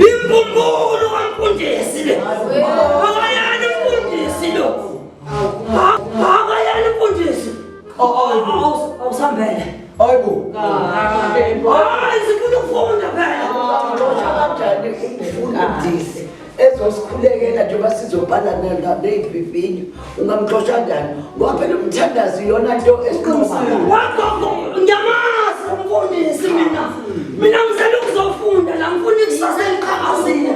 Imbumbulu kaMfundisi le. Akayani Mfundisi lo. Akayani Mfundisi. Awusambele. Hayibo. Hayi sifuna ukufunda phela. Kanjani umfundisi ezosikhulekela njengoba sizobhalana nezivivinyo ungamxosha kanjani ngoba phela umthandazi yona into esiqinisayo. Wakho ngiyamazi Mfundisi mina. Mina ngizela ukuzofunda la ngifuna ikusasa eliqhakazile.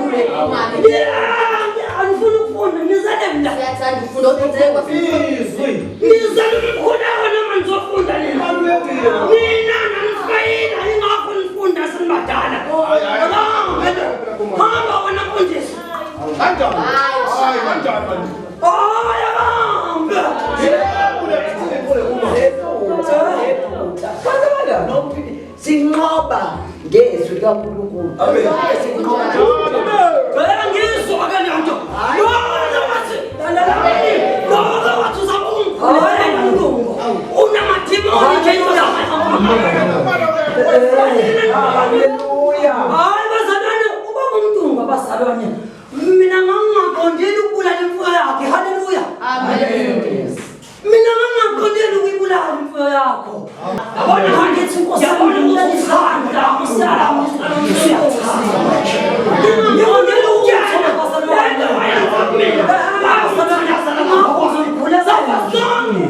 Angifuni ukufunda ngizele mina. Siyathanda ukufunda okwenzeka. Ngizele ukukhuleka noma ngizofunda nina. Mina nangifayina ingakho ngifunda senibadala. Hamba wena Mfundisi. Kanjani? Hayi kanjani? Hayi hamba. Sinqoba ngezwi likaNkulunkulu. Phela ngizwa ke nto. Yona wathi lalalani. Yona wathi uzabungikhuleka uNkulunkulu. Unamathimoni ke Hallelujah. hayi bazalwane ubaba uMntungu abazalwane. Mina ngangaqondeli ukubulala imfuyo yakhe. Haleluya. Amen. Mina ngangaqondeli ukubulala imfuyo yakho. Yabona ngithi Nkosi yabona ukuthanda usala ngiyongela ukutshela bazalwane. Bazalwane ngikhulela bazalwane.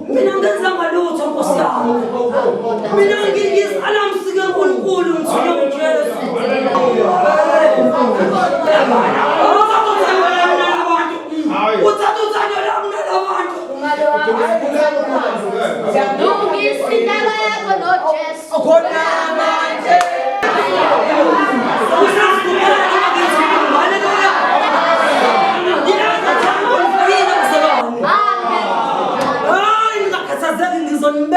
Mina ngenza ngalutho Nkosi yami. Mina ngizala msike uNkulunkulu ngithule uJesu. Uthatha uthando lami nalabantu. Lungisa indaba yakho noJesu. Ngizonibeka